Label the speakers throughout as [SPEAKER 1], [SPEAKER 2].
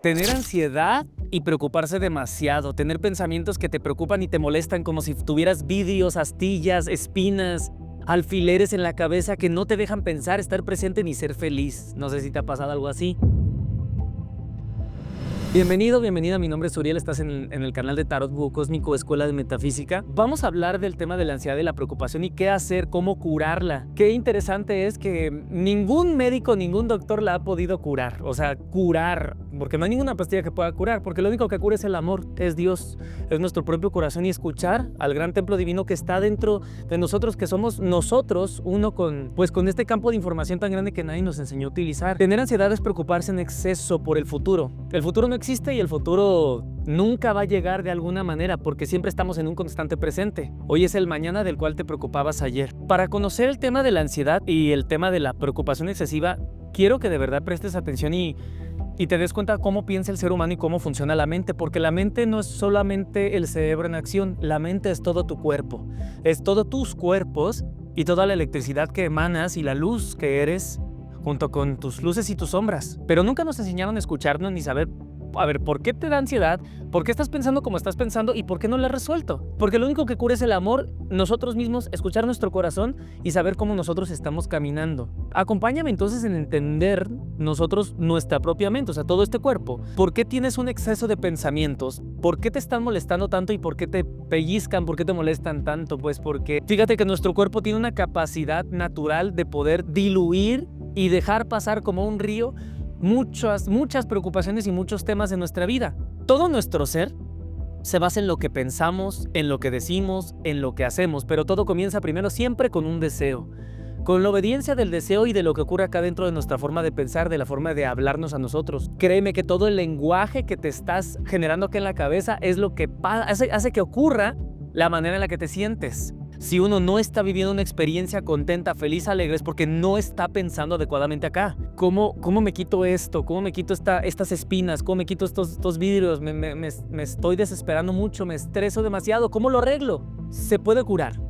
[SPEAKER 1] Tener ansiedad y preocuparse demasiado, tener pensamientos que te preocupan y te molestan como si tuvieras vidrios, astillas, espinas, alfileres en la cabeza que no te dejan pensar, estar presente ni ser feliz. No sé si te ha pasado algo así. Bienvenido, bienvenida, mi nombre es Uriel, estás en el canal de Tarot Búho Cósmico, Escuela de Metafísica. Vamos a hablar del tema de la ansiedad y la preocupación y qué hacer, cómo curarla. Qué interesante es que ningún médico, ningún doctor la ha podido curar, o sea, curar, porque no hay ninguna pastilla que pueda curar, porque lo único que cura es el amor, es Dios, es nuestro propio corazón y escuchar al gran templo divino que está dentro de nosotros, que somos nosotros, uno con este campo de información tan grande que nadie nos enseñó a utilizar. Tener ansiedad es preocuparse en exceso por el futuro. El futuro no existe y el futuro nunca va a llegar de alguna manera porque siempre estamos en un constante presente. Hoy es el mañana del cual te preocupabas ayer. Para conocer el tema de la ansiedad y el tema de la preocupación excesiva, quiero que de verdad prestes atención y te des cuenta cómo piensa el ser humano y cómo funciona la mente, porque la mente no es solamente el cerebro en acción, la mente es todo tu cuerpo, es todos tus cuerpos y toda la electricidad que emanas y la luz que eres, junto con tus luces y tus sombras. Pero nunca nos enseñaron a escucharnos ni saber, a ver, ¿por qué te da ansiedad? ¿Por qué estás pensando como estás pensando? ¿Y por qué no la has resuelto? Porque lo único que cura es el amor, nosotros mismos, escuchar nuestro corazón y saber cómo nosotros estamos caminando. Acompáñame entonces en entender nosotros nuestra propia mente, o sea, todo este cuerpo. ¿Por qué tienes un exceso de pensamientos? ¿Por qué te están molestando tanto y por qué te pellizcan? ¿Por qué te molestan tanto? Pues porque fíjate que nuestro cuerpo tiene una capacidad natural de poder diluir y dejar pasar como un río muchas preocupaciones y muchos temas de nuestra vida. Todo nuestro ser se basa en lo que pensamos, en lo que decimos, en lo que hacemos, pero todo comienza primero siempre con un deseo. Con la obediencia del deseo y de lo que ocurre acá dentro de nuestra forma de pensar, de la forma de hablarnos a nosotros. Créeme que todo el lenguaje que te estás generando acá en la cabeza es lo que hace que ocurra la manera en la que te sientes. Si uno no está viviendo una experiencia contenta, feliz, alegre, es porque no está pensando adecuadamente acá. ¿Cómo me quito esto? ¿Cómo me quito estas espinas? ¿Cómo me quito estos vidrios? Me estoy desesperando mucho, me estreso demasiado. ¿Cómo lo arreglo? Se puede curar,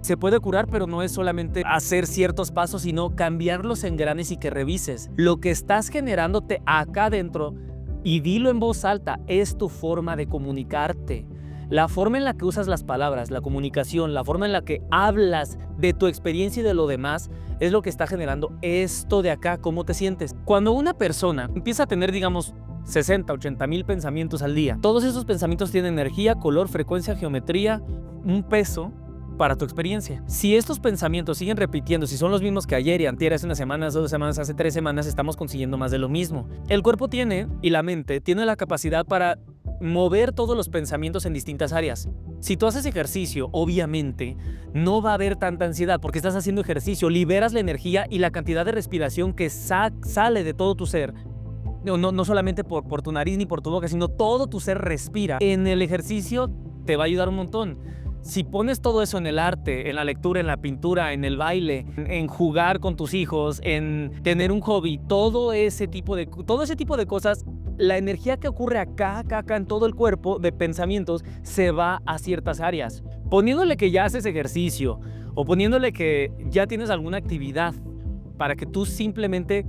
[SPEAKER 1] pero no es solamente hacer ciertos pasos, sino cambiar los engranes y que revises. Lo que estás generándote acá adentro, y dilo en voz alta, es tu forma de comunicarte. La forma en la que usas las palabras, la comunicación, la forma en la que hablas de tu experiencia y de lo demás es lo que está generando esto de acá, cómo te sientes. Cuando una persona empieza a tener, digamos, 60, 80 mil pensamientos al día, todos esos pensamientos tienen energía, color, frecuencia, geometría, un peso para tu experiencia. Si estos pensamientos siguen repitiendo, si son los mismos que ayer y antier, hace unas semanas, 2 semanas, hace 3 semanas, estamos consiguiendo más de lo mismo. El cuerpo y la mente tiene la capacidad para mover todos los pensamientos en distintas áreas. Si tú haces ejercicio, obviamente no va a haber tanta ansiedad porque estás haciendo ejercicio, liberas la energía y la cantidad de respiración que sale de todo tu ser. No solamente por tu nariz ni por tu boca, sino todo tu ser respira. En el ejercicio te va a ayudar un montón. Si pones todo eso en el arte, en la lectura, en la pintura, en el baile, en jugar con tus hijos, en tener un hobby, todo ese tipo de cosas, la energía que ocurre acá en todo el cuerpo de pensamientos se va a ciertas áreas. Poniéndole que ya haces ejercicio o poniéndole que ya tienes alguna actividad para que tú simplemente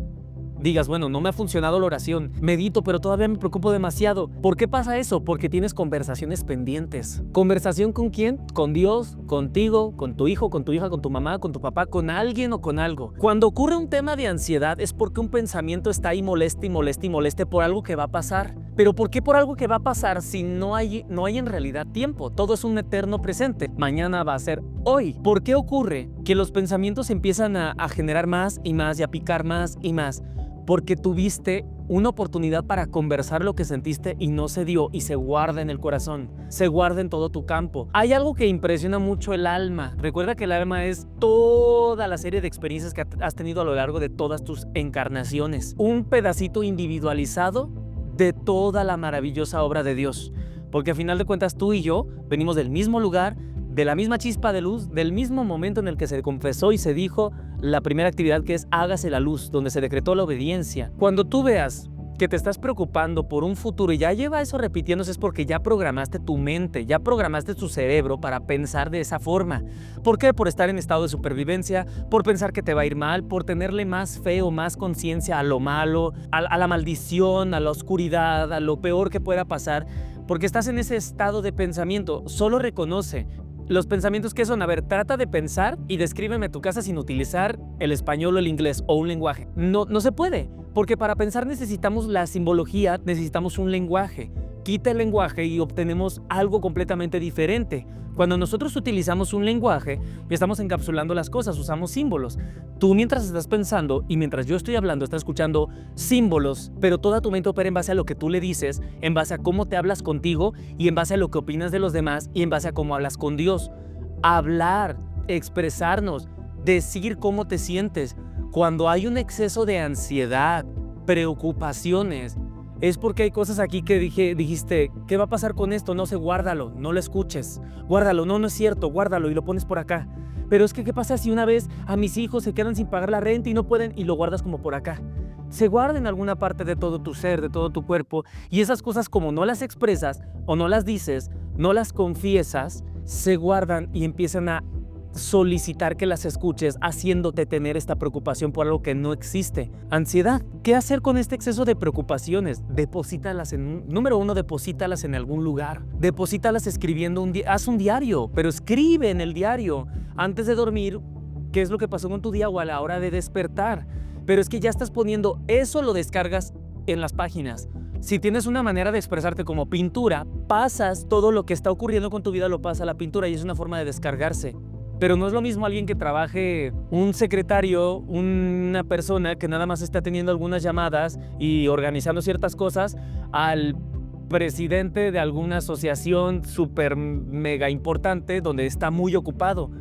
[SPEAKER 1] digas, bueno, no me ha funcionado la oración, medito, pero todavía me preocupo demasiado. ¿Por qué pasa eso? Porque tienes conversaciones pendientes. ¿Conversación con quién? Con Dios, contigo, con tu hijo, con tu hija, con tu mamá, con tu papá, con alguien o con algo. Cuando ocurre un tema de ansiedad es porque un pensamiento está ahí moleste por algo que va a pasar. Pero ¿por qué por algo que va a pasar si no hay en realidad tiempo? Todo es un eterno presente. Mañana va a ser hoy. ¿Por qué ocurre que los pensamientos empiezan a generar más y más y a picar más y más? Porque tuviste una oportunidad para conversar lo que sentiste y no se dio y se guarda en el corazón, se guarda en todo tu campo. Hay algo que impresiona mucho el alma. Recuerda que el alma es toda la serie de experiencias que has tenido a lo largo de todas tus encarnaciones. Un pedacito individualizado de toda la maravillosa obra de Dios. Porque a final de cuentas tú y yo venimos del mismo lugar, de la misma chispa de luz, del mismo momento en el que se confesó y se dijo la primera actividad que es hágase la luz, donde se decretó la obediencia. Cuando tú veas que te estás preocupando por un futuro y ya lleva eso repitiéndose, es porque ya programaste tu mente, ya programaste tu cerebro para pensar de esa forma. ¿Por qué? Por estar en estado de supervivencia, por pensar que te va a ir mal, por tenerle más fe o más conciencia a lo malo, a la maldición, a la oscuridad, a lo peor que pueda pasar, porque estás en ese estado de pensamiento. Solo reconoce los pensamientos que son. A ver, trata de pensar y descríbeme tu casa sin utilizar el español o el inglés o un lenguaje. No se puede, porque para pensar necesitamos la simbología, necesitamos un lenguaje. Quita el lenguaje y obtenemos algo completamente diferente. Cuando nosotros utilizamos un lenguaje, estamos encapsulando las cosas, usamos símbolos. Tú, mientras estás pensando y mientras yo estoy hablando, estás escuchando símbolos, pero toda tu mente opera en base a lo que tú le dices, en base a cómo te hablas contigo y en base a lo que opinas de los demás y en base a cómo hablas con Dios. Hablar, expresarnos, decir cómo te sientes. Cuando hay un exceso de ansiedad, preocupaciones, es porque hay cosas aquí que dijiste, ¿qué va a pasar con esto? No sé, guárdalo, no lo escuches, guárdalo, no es cierto, guárdalo y lo pones por acá. Pero es que, ¿qué pasa si una vez a mis hijos se quedan sin pagar la renta y no pueden y lo guardas como por acá? Se guarda en alguna parte de todo tu ser, de todo tu cuerpo, y esas cosas, como no las expresas o no las dices, no las confiesas, se guardan y empiezan a solicitar que las escuches, haciéndote tener esta preocupación por algo que no existe. Ansiedad. ¿Qué hacer con este exceso de preocupaciones? Deposítalas número uno, deposítalas en algún lugar. Deposítalas escribiendo haz un diario, pero escribe en el diario antes de dormir qué es lo que pasó con tu día o a la hora de despertar. Pero es que ya estás poniendo eso, lo descargas en las páginas. Si tienes una manera de expresarte como pintura, pasas todo lo que está ocurriendo con tu vida, lo pasas a la pintura y es una forma de descargarse. Pero no es lo mismo alguien que trabaje, un secretario, una persona que nada más está teniendo algunas llamadas y organizando ciertas cosas, al presidente de alguna asociación súper mega importante donde está muy ocupado.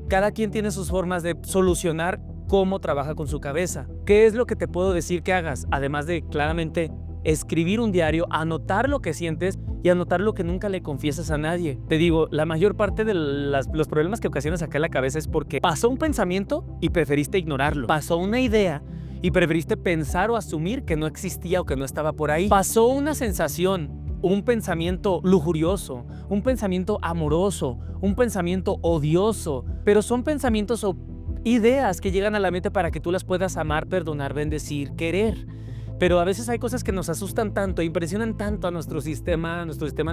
[SPEAKER 1] Cada quien tiene sus formas de solucionar cómo trabaja con su cabeza. ¿Qué es lo que te puedo decir que hagas? Además de claramente escribir un diario, anotar lo que sientes y anotar lo que nunca le confiesas a nadie. Te digo, la mayor parte de los problemas que ocasionas acá en la cabeza es porque pasó un pensamiento y preferiste ignorarlo. Pasó una idea y preferiste pensar o asumir que no existía o que no estaba por ahí. Pasó una sensación, un pensamiento lujurioso, un pensamiento amoroso, un pensamiento odioso, pero son pensamientos o ideas que llegan a la mente para que tú las puedas amar, perdonar, bendecir, querer. Pero a veces hay cosas que nos asustan tanto e impresionan tanto a nuestro sistema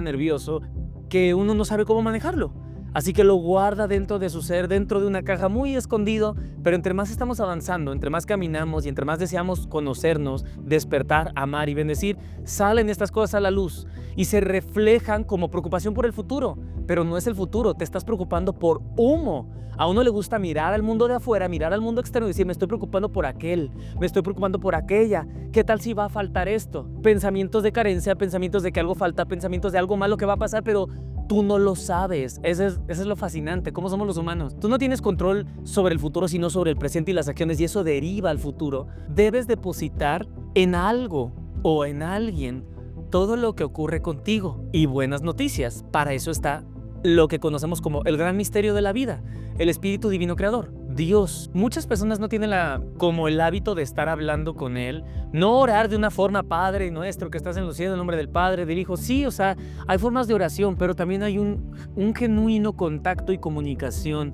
[SPEAKER 1] nervioso, que uno no sabe cómo manejarlo. Así que lo guarda dentro de su ser, dentro de una caja muy escondido, pero entre más estamos avanzando, entre más caminamos y entre más deseamos conocernos, despertar, amar y bendecir, salen estas cosas a la luz y se reflejan como preocupación por el futuro. Pero no es el futuro, te estás preocupando por humo. A uno le gusta mirar al mundo de afuera, mirar al mundo externo y decir, me estoy preocupando por aquel, me estoy preocupando por aquella. ¿Qué tal si va a faltar esto? Pensamientos de carencia, pensamientos de que algo falta, pensamientos de algo malo que va a pasar, pero tú no lo sabes. Eso es lo fascinante, cómo somos los humanos. Tú no tienes control sobre el futuro, sino sobre el presente y las acciones, y eso deriva al futuro. Debes depositar en algo o en alguien todo lo que ocurre contigo. Y buenas noticias, para eso está lo que conocemos como el gran misterio de la vida, el Espíritu Divino Creador, Dios. Muchas personas no tienen como el hábito de estar hablando con Él, no orar de una forma, Padre nuestro que estás en los cielos, en el nombre del Padre, del Hijo. Sí, o sea, hay formas de oración, pero también hay un genuino contacto y comunicación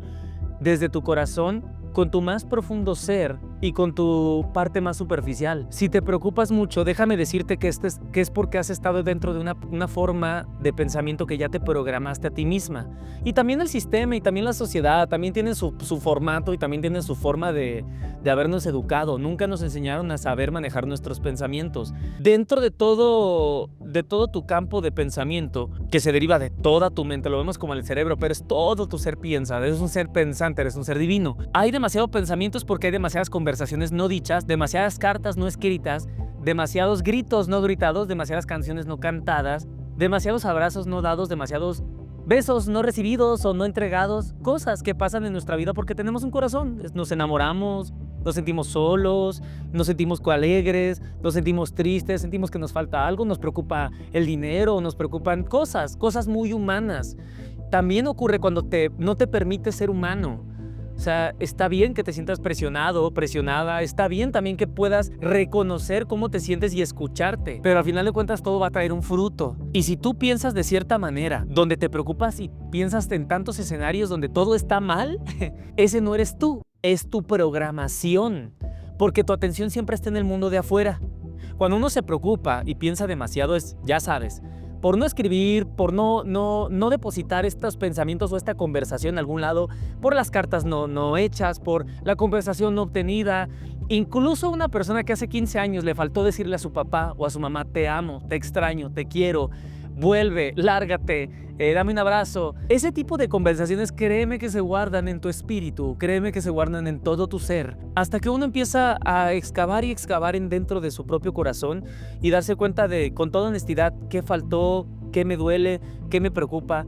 [SPEAKER 1] desde tu corazón con tu más profundo ser y con tu parte más superficial. Si te preocupas mucho, déjame decirte que es porque has estado dentro de una forma de pensamiento que ya te programaste a ti misma. Y también el sistema y también la sociedad también tienen su formato y también tienen su forma de habernos educado. Nunca nos enseñaron a saber manejar nuestros pensamientos. Dentro de todo tu campo de pensamiento, que se deriva de toda tu mente, lo vemos como el cerebro, pero es todo tu ser piensa. Eres un ser pensante, eres un ser divino. Hay demasiados pensamientos porque hay demasiadas conversaciones no dichas, demasiadas cartas no escritas, demasiados gritos no gritados, demasiadas canciones no cantadas, demasiados abrazos no dados, demasiados besos no recibidos o no entregados, cosas que pasan en nuestra vida porque tenemos un corazón. Nos enamoramos, nos sentimos solos, nos sentimos alegres, nos sentimos tristes, sentimos que nos falta algo, nos preocupa el dinero, nos preocupan cosas muy humanas. También ocurre cuando no te permites ser humano. O sea, está bien que te sientas presionado, presionada, está bien también que puedas reconocer cómo te sientes y escucharte, pero al final de cuentas todo va a traer un fruto. Y si tú piensas de cierta manera, donde te preocupas y piensas en tantos escenarios donde todo está mal, ese no eres tú, es tu programación, porque tu atención siempre está en el mundo de afuera. Cuando uno se preocupa y piensa demasiado es, ya sabes, por no escribir, por no depositar estos pensamientos o esta conversación en algún lado, por las cartas no hechas, por la conversación no obtenida. Incluso una persona que hace 15 años le faltó decirle a su papá o a su mamá, te amo, te extraño, te quiero, vuelve, lárgate, dame un abrazo. Ese tipo de conversaciones, créeme que se guardan en tu espíritu, créeme que se guardan en todo tu ser, hasta que uno empieza a excavar y excavar dentro de su propio corazón y darse cuenta de, con toda honestidad, qué faltó, qué me duele, qué me preocupa.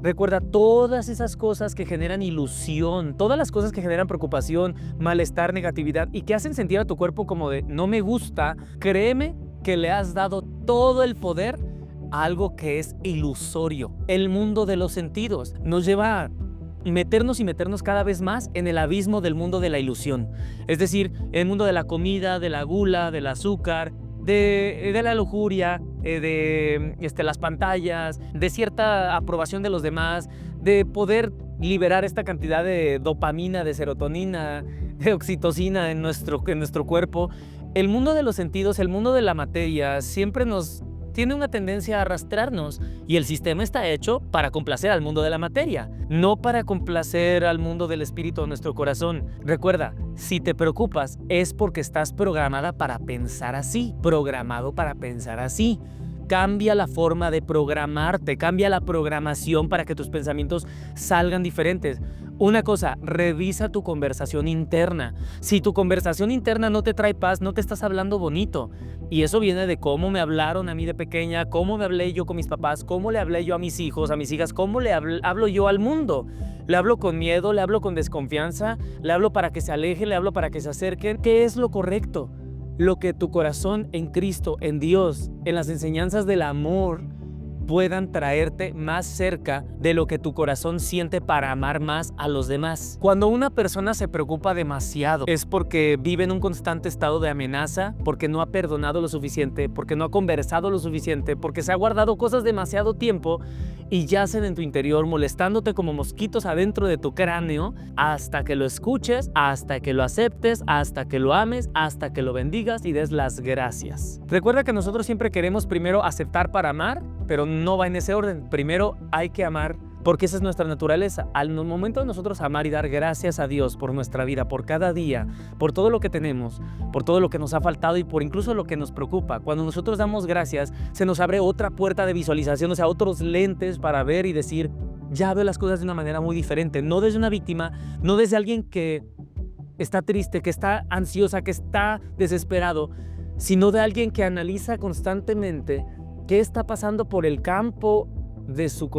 [SPEAKER 1] Recuerda todas esas cosas que generan ilusión, todas las cosas que generan preocupación, malestar, negatividad y que hacen sentir a tu cuerpo como de no me gusta. Créeme que le has dado todo el poder a algo que es ilusorio. El mundo de los sentidos nos lleva a meternos y meternos cada vez más en el abismo del mundo de la ilusión. Es decir, el mundo de la comida, de la gula, del azúcar, de la lujuria, de las pantallas, de cierta aprobación de los demás, de poder liberar esta cantidad de dopamina, de serotonina, de oxitocina en nuestro cuerpo. El mundo de los sentidos, el mundo de la materia, siempre nos tiene una tendencia a arrastrarnos y el sistema está hecho para complacer al mundo de la materia, no para complacer al mundo del espíritu de nuestro corazón. Recuerda, si te preocupas es porque estás programada para pensar así, programado para pensar así. Cambia la forma de programarte, cambia la programación para que tus pensamientos salgan diferentes. Una cosa, revisa tu conversación interna. Si tu conversación interna no te trae paz, no te estás hablando bonito. Y eso viene de cómo me hablaron a mí de pequeña, cómo me hablé yo con mis papás, cómo le hablé yo a mis hijos, a mis hijas, cómo le hablo yo al mundo. Le hablo con miedo, le hablo con desconfianza, le hablo para que se alejen, le hablo para que se acerquen. ¿Qué es lo correcto? Lo que tu corazón en Cristo, en Dios, en las enseñanzas del amor puedan traerte más cerca de lo que tu corazón siente para amar más a los demás. Cuando una persona se preocupa demasiado es porque vive en un constante estado de amenaza, porque no ha perdonado lo suficiente, porque no ha conversado lo suficiente, porque se ha guardado cosas demasiado tiempo y yacen en tu interior molestándote como mosquitos adentro de tu cráneo hasta que lo escuches, hasta que lo aceptes, hasta que lo ames, hasta que lo bendigas y des las gracias. Recuerda que nosotros siempre queremos primero aceptar para amar, pero no va en ese orden. Primero hay que amar porque esa es nuestra naturaleza. Al momento de nosotros amar y dar gracias a Dios por nuestra vida, por cada día, por todo lo que tenemos, por todo lo que nos ha faltado y por incluso lo que nos preocupa, cuando nosotros damos gracias, se nos abre otra puerta de visualización, o sea, otros lentes para ver y decir, ya veo las cosas de una manera muy diferente, no desde una víctima, no desde alguien que está triste, que está ansiosa, que está desesperado, sino de alguien que analiza constantemente qué está pasando por el campo de su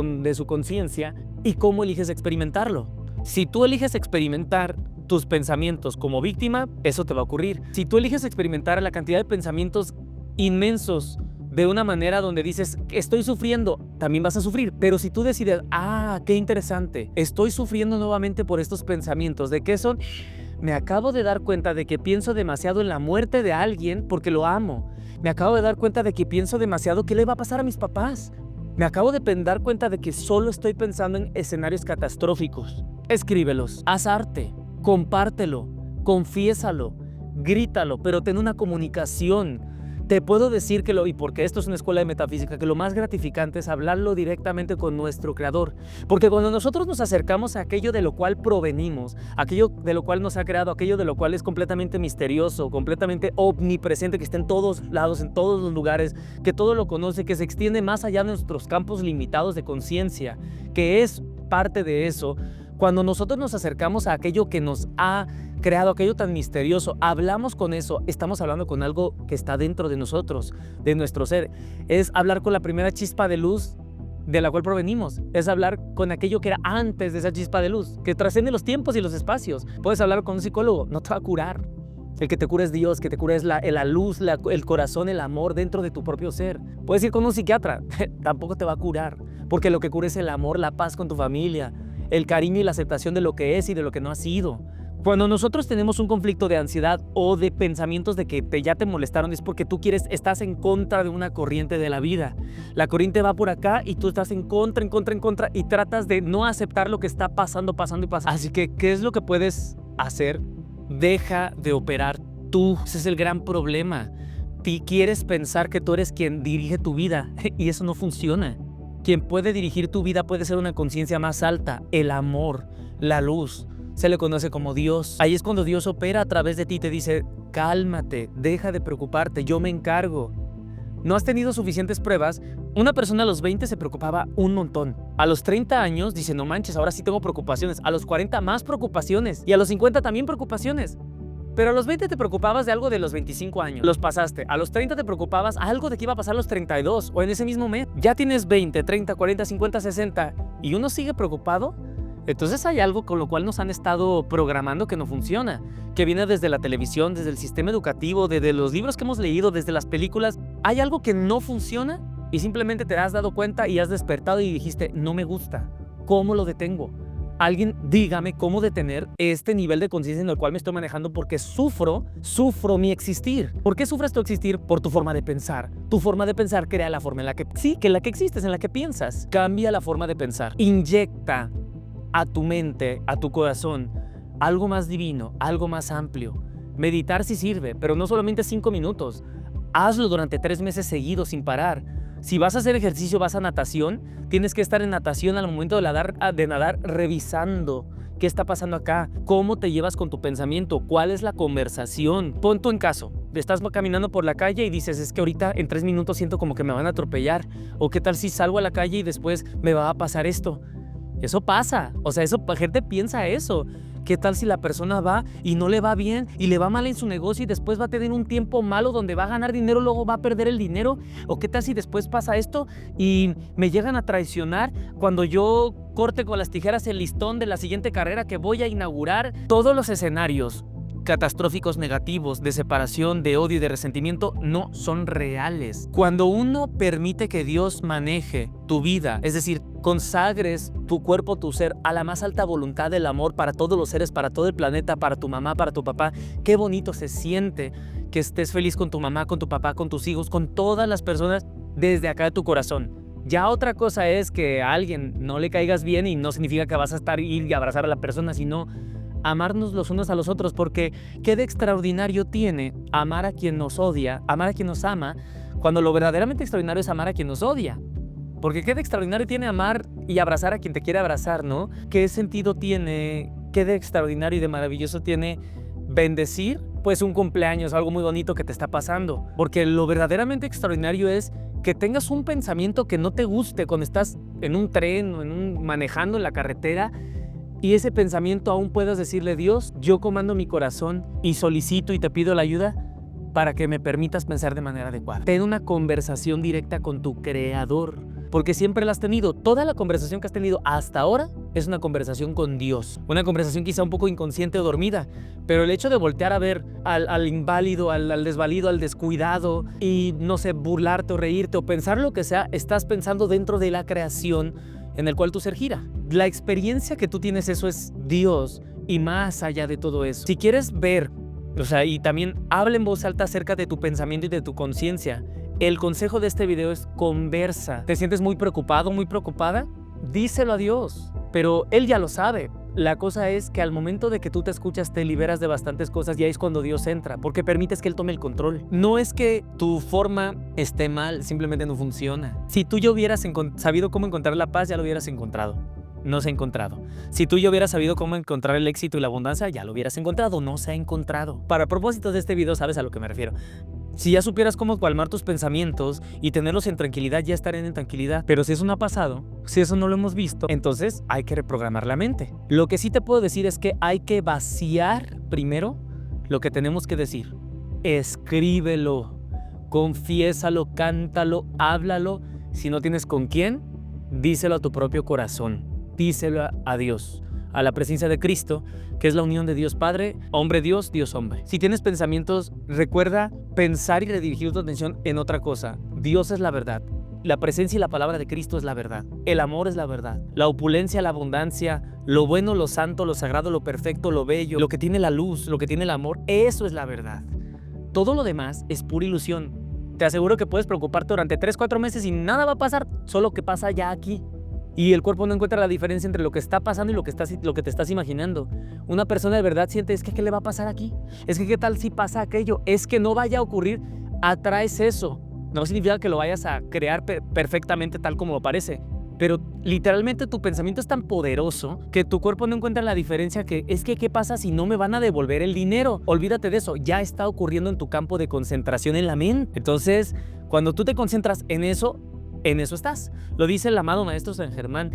[SPEAKER 1] conciencia y cómo eliges experimentarlo. Si tú eliges experimentar tus pensamientos como víctima, eso te va a ocurrir. Si tú eliges experimentar la cantidad de pensamientos inmensos de una manera donde dices, estoy sufriendo, también vas a sufrir. Pero si tú decides, qué interesante, estoy sufriendo nuevamente por estos pensamientos, ¿de qué son? Me acabo de dar cuenta de que pienso demasiado en la muerte de alguien porque lo amo. Me acabo de dar cuenta de que pienso demasiado qué le va a pasar a mis papás. Me acabo de dar cuenta de que solo estoy pensando en escenarios catastróficos. Escríbelos, haz arte, compártelo, confiésalo, grítalo, pero ten una comunicación. Te puedo decir que y porque esto es una escuela de metafísica, que lo más gratificante es hablarlo directamente con nuestro Creador. Porque cuando nosotros nos acercamos a aquello de lo cual provenimos, aquello de lo cual nos ha creado, aquello de lo cual es completamente misterioso, completamente omnipresente, que está en todos lados, en todos los lugares, que todo lo conoce, que se extiende más allá de nuestros campos limitados de conciencia, que es parte de eso. Cuando nosotros nos acercamos a aquello que nos ha creado, aquello tan misterioso, hablamos con eso, estamos hablando con algo que está dentro de nosotros, de nuestro ser. Es hablar con la primera chispa de luz de la cual provenimos. Es hablar con aquello que era antes de esa chispa de luz, que trasciende los tiempos y los espacios. Puedes hablar con un psicólogo, no te va a curar. El que te cura es Dios, que te cura es la luz, el corazón, el amor dentro de tu propio ser. Puedes ir con un psiquiatra, tampoco te va a curar, porque lo que cura es el amor, la paz con tu familia, el cariño y la aceptación de lo que es y de lo que no ha sido. Cuando nosotros tenemos un conflicto de ansiedad o de pensamientos de que ya te molestaron, es porque tú estás en contra de una corriente de la vida. La corriente va por acá y tú estás en contra y tratas de no aceptar lo que está pasando y pasando. Así que, ¿qué es lo que puedes hacer? Deja de operar tú. Ese es el gran problema. Quieres pensar que tú eres quien dirige tu vida y eso no funciona. Quien puede dirigir tu vida puede ser una conciencia más alta, el amor, la luz. Se le conoce como Dios. Ahí es cuando Dios opera a través de ti y te dice, cálmate, deja de preocuparte, yo me encargo. ¿No has tenido suficientes pruebas? Una persona a los 20 se preocupaba un montón. A los 30 años dice, no manches, ahora sí tengo preocupaciones. A los 40 más preocupaciones. Y a los 50 también preocupaciones. Pero a los 20 te preocupabas de algo de los 25 años. Los pasaste. A los 30 te preocupabas algo de que iba a pasar a los 32 o en ese mismo mes. Ya tienes 20, 30, 40, 50, 60 y uno sigue preocupado. Entonces hay algo con lo cual nos han estado programando que no funciona, que viene desde la televisión, desde el sistema educativo, desde los libros que hemos leído, desde las películas. Hay algo que no funciona y simplemente te has dado cuenta y has despertado y dijiste, no me gusta. ¿Cómo lo detengo? Alguien dígame cómo detener este nivel de conciencia en el cual me estoy manejando porque sufro mi existir. ¿Por qué sufres tu existir? Por tu forma de pensar. Tu forma de pensar crea la forma en la que existes, en la que piensas. Cambia la forma de pensar. Inyecta a tu mente, a tu corazón, algo más divino, algo más amplio. Meditar sí sirve, pero no solamente 5 minutos. Hazlo durante 3 meses seguidos sin parar. Si vas a hacer ejercicio, vas a natación, tienes que estar en natación al momento de nadar revisando qué está pasando acá, cómo te llevas con tu pensamiento, cuál es la conversación. Pon tú en caso, estás caminando por la calle y dices, es que ahorita en 3 minutos siento como que me van a atropellar. O qué tal si salgo a la calle y después me va a pasar esto. Eso pasa, o sea, la gente piensa eso. ¿Qué tal si la persona va y no le va bien y le va mal en su negocio y después va a tener un tiempo malo donde va a ganar dinero, luego va a perder el dinero? ¿O qué tal si después pasa esto y me llegan a traicionar cuando yo corte con las tijeras el listón de la siguiente carrera que voy a inaugurar? Todos los escenarios catastróficos negativos de separación, de odio y de resentimiento no son reales. Cuando uno permite que Dios maneje tu vida, es decir, consagres tu cuerpo, tu ser a la más alta voluntad del amor para todos los seres, para todo el planeta, para tu mamá, para tu papá, qué bonito se siente que estés feliz con tu mamá, con tu papá, con tus hijos, con todas las personas desde acá de tu corazón. Ya otra cosa es que a alguien no le caigas bien y no significa que vas a ir y abrazar a la persona, sino amarnos los unos a los otros, porque qué de extraordinario tiene amar a quien nos odia, amar a quien nos ama, cuando lo verdaderamente extraordinario es amar a quien nos odia. Porque qué de extraordinario tiene amar y abrazar a quien te quiere abrazar, ¿no? ¿Qué sentido tiene, qué de extraordinario y de maravilloso tiene bendecir, pues, un cumpleaños, algo muy bonito que te está pasando? Porque lo verdaderamente extraordinario es que tengas un pensamiento que no te guste cuando estás en un tren o manejando en la carretera, y ese pensamiento aún puedas decirle, Dios, yo comando mi corazón y solicito y te pido la ayuda para que me permitas pensar de manera adecuada. Ten una conversación directa con tu Creador, porque siempre la has tenido. Toda la conversación que has tenido hasta ahora es una conversación con Dios. Una conversación quizá un poco inconsciente o dormida, pero el hecho de voltear a ver al inválido, al desvalido, al descuidado y, no sé, burlarte o reírte o pensar lo que sea, estás pensando dentro de la creación en el cual tu ser gira. La experiencia que tú tienes, eso es Dios, y más allá de todo eso. Si quieres ver, y también habla en voz alta acerca de tu pensamiento y de tu conciencia, el consejo de este video es conversa. ¿Te sientes muy preocupado, muy preocupada? Díselo a Dios, pero Él ya lo sabe. La cosa es que al momento de que tú te escuchas, te liberas de bastantes cosas y ahí es cuando Dios entra, porque permites que Él tome el control. No es que tu forma esté mal, simplemente no funciona. Si tú ya hubieras sabido cómo encontrar la paz, ya lo hubieras encontrado. No se ha encontrado. Si tú ya hubieras sabido cómo encontrar el éxito y la abundancia, ya lo hubieras encontrado. No se ha encontrado. Para propósitos de este video, sabes a lo que me refiero. Si ya supieras cómo calmar tus pensamientos y tenerlos en tranquilidad, ya estarían en tranquilidad. Pero si eso no ha pasado, si eso no lo hemos visto, entonces hay que reprogramar la mente. Lo que sí te puedo decir es que hay que vaciar primero lo que tenemos que decir. Escríbelo, confiésalo, cántalo, háblalo. Si no tienes con quién, díselo a tu propio corazón. Díselo a Dios, a la presencia de Cristo, que es la unión de Dios Padre, hombre Dios, Dios hombre. Si tienes pensamientos, recuerda pensar y redirigir tu atención en otra cosa. Dios es la verdad. la presencia y la palabra de Cristo es la verdad. El amor es la verdad. La opulencia, la abundancia, lo bueno, lo santo, lo sagrado, lo perfecto, lo bello, lo que tiene la luz, lo que tiene el amor, eso es la verdad. Todo lo demás es pura ilusión. Te aseguro que puedes preocuparte durante 3, 4 meses y nada va a pasar, solo que pasa ya aquí. Y el cuerpo no encuentra la diferencia entre lo que está pasando y lo que te estás imaginando. Una persona de verdad siente, es que ¿qué le va a pasar aquí? Es que ¿qué tal si pasa aquello? Es que no vaya a ocurrir, atraes eso. No significa que lo vayas a crear perfectamente tal como lo parece. Pero literalmente tu pensamiento es tan poderoso que tu cuerpo no encuentra la diferencia que es que ¿qué pasa si no me van a devolver el dinero? Olvídate de eso, ya está ocurriendo en tu campo de concentración en la mente. Entonces, cuando tú te concentras en eso estás. Lo dice el amado Maestro San Germán.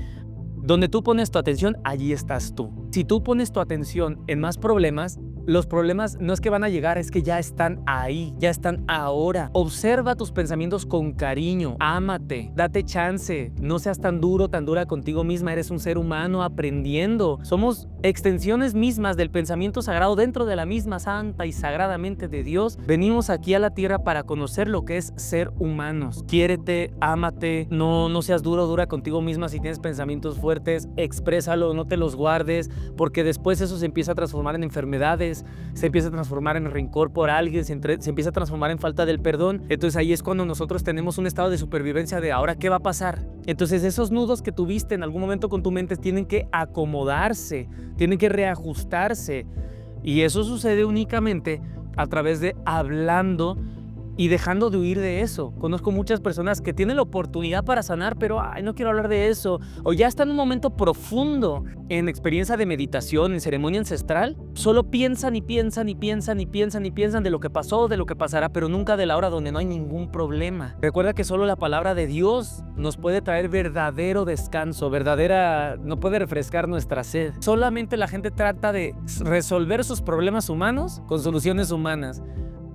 [SPEAKER 1] Donde tú pones tu atención, allí estás tú. Si tú pones tu atención en más problemas, los problemas no es que van a llegar, es que ya están ahí, ya están ahora. Observa tus pensamientos con cariño, ámate, date chance, no seas tan duro, tan dura contigo misma, eres un ser humano aprendiendo. Somos extensiones mismas del pensamiento sagrado dentro de la misma santa y sagradamente de Dios. Venimos aquí a la tierra para conocer lo que es ser humanos. Quiérete, ámate, no seas duro, dura contigo misma. Si tienes pensamientos fuertes, exprésalo, no te los guardes, porque después eso se empieza a transformar en enfermedades, se empieza a transformar en rencor por alguien, se empieza a transformar en falta del perdón. Entonces ahí es cuando nosotros tenemos un estado de supervivencia de ahora ¿qué va a pasar? Entonces esos nudos que tuviste en algún momento con tu mente tienen que acomodarse, tienen que reajustarse, y eso sucede únicamente a través de hablando y dejando de huir de eso. Conozco muchas personas que tienen la oportunidad para sanar, pero no quiero hablar de eso, o ya están en un momento profundo en experiencia de meditación, en ceremonia ancestral, solo piensan y piensan y piensan y piensan y piensan de lo que pasó, de lo que pasará, pero nunca de la hora donde no hay ningún problema. Recuerda que solo la palabra de Dios nos puede traer verdadero descanso, no puede refrescar nuestra sed. Solamente la gente trata de resolver sus problemas humanos con soluciones humanas,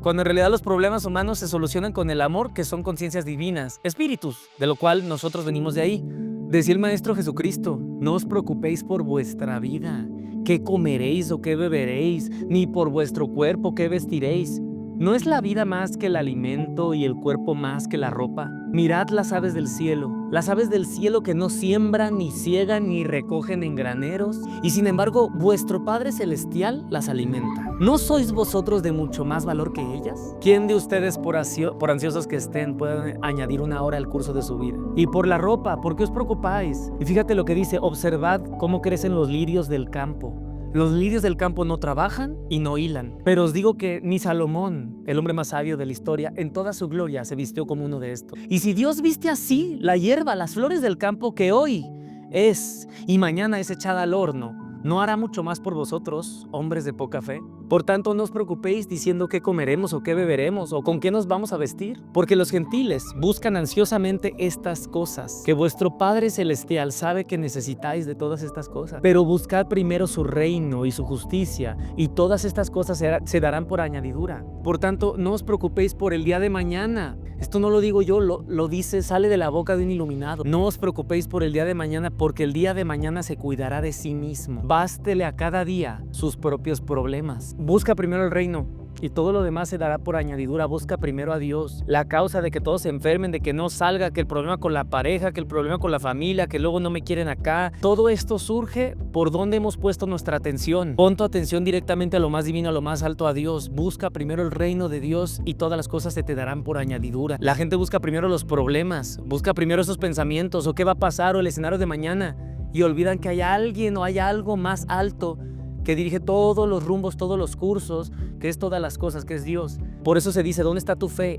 [SPEAKER 1] cuando en realidad los problemas humanos se solucionan con el amor, que son conciencias divinas, espíritus, de lo cual nosotros venimos de ahí. Decía el Maestro Jesucristo, no os preocupéis por vuestra vida, qué comeréis o qué beberéis, ni por vuestro cuerpo qué vestiréis. ¿No es la vida más que el alimento y el cuerpo más que la ropa? Mirad las aves del cielo que no siembran, ni ciegan, ni recogen en graneros, y sin embargo vuestro Padre Celestial las alimenta. ¿No sois vosotros de mucho más valor que ellas? ¿Quién de ustedes, por ansiosos que estén, puede añadir una hora al curso de su vida? Y por la ropa, ¿por qué os preocupáis? Y fíjate lo que dice, observad cómo crecen los lirios del campo. Los lirios del campo no trabajan y no hilan, pero os digo que ni Salomón, el hombre más sabio de la historia, en toda su gloria se vistió como uno de estos. Y si Dios viste así la hierba, las flores del campo, que hoy es y mañana es echada al horno, ¿no hará mucho más por vosotros, hombres de poca fe? Por tanto, no os preocupéis diciendo qué comeremos o qué beberemos o con qué nos vamos a vestir, porque los gentiles buscan ansiosamente estas cosas, que vuestro Padre Celestial sabe que necesitáis de todas estas cosas. Pero buscad primero su reino y su justicia, y todas estas cosas se darán por añadidura. Por tanto, no os preocupéis por el día de mañana. Esto no lo digo yo, lo dice, sale de la boca de un iluminado. No os preocupéis por el día de mañana, porque el día de mañana se cuidará de sí mismo. Bástele a cada día sus propios problemas. Busca primero el reino y todo lo demás se dará por añadidura. Busca primero a Dios. La causa de que todos se enfermen, de que no salga, que el problema con la pareja, que el problema con la familia, que luego no me quieren acá, todo esto surge por donde hemos puesto nuestra atención. Pon tu atención directamente a lo más divino, a lo más alto, a Dios. Busca primero el reino de Dios y todas las cosas se te darán por añadidura. La gente busca primero los problemas, busca primero esos pensamientos o qué va a pasar o el escenario de mañana, y olvidan que hay alguien o hay algo más alto que dirige todos los rumbos, todos los cursos, que es todas las cosas, que es Dios. Por eso se dice, ¿dónde está tu fe?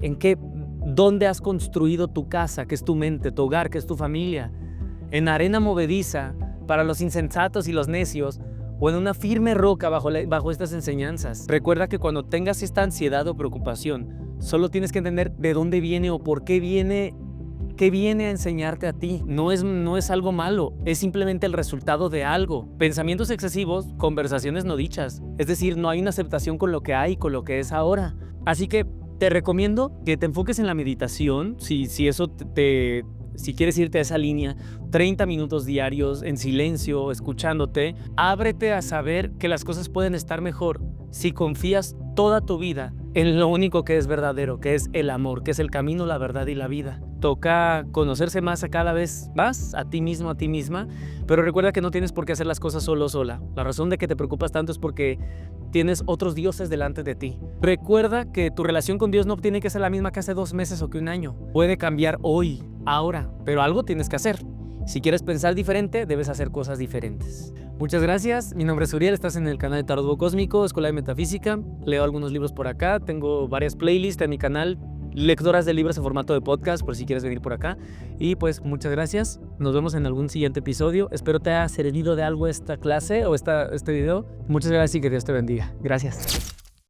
[SPEAKER 1] ¿Dónde has construido tu casa, que es tu mente, tu hogar, que es tu familia? ¿En arena movediza para los insensatos y los necios, o en una firme roca bajo estas enseñanzas? Recuerda que cuando tengas esta ansiedad o preocupación, solo tienes que entender de dónde viene o por qué viene. ¿Qué viene a enseñarte a ti? No es algo malo, es simplemente el resultado de algo. Pensamientos excesivos, conversaciones no dichas. Es decir, no hay una aceptación con lo que hay, con lo que es ahora. Así que te recomiendo que te enfoques en la meditación, si quieres irte a esa línea, 30 minutos diarios en silencio, escuchándote. Ábrete a saber que las cosas pueden estar mejor si confías toda tu vida en lo único que es verdadero, que es el amor, que es el camino, la verdad y la vida. toca conocerse más a cada vez más, a ti mismo, a ti misma, pero recuerda que no tienes por qué hacer las cosas solo o sola. La razón de que te preocupas tanto es porque tienes otros dioses delante de ti. Recuerda que tu relación con Dios no tiene que ser la misma que hace 2 meses o que un año. Puede cambiar hoy, ahora, pero algo tienes que hacer. Si quieres pensar diferente, debes hacer cosas diferentes. Muchas gracias, mi nombre es Uriel, estás en el canal de Tarot Cósmico, Escuela de Metafísica. Leo algunos libros por acá, tengo varias playlists en mi canal, lectoras de libros en formato de podcast, por si quieres venir por acá. Y pues muchas gracias, nos vemos en algún siguiente episodio. Espero te haya servido de algo esta clase o este video. Muchas gracias y que Dios te bendiga. Gracias.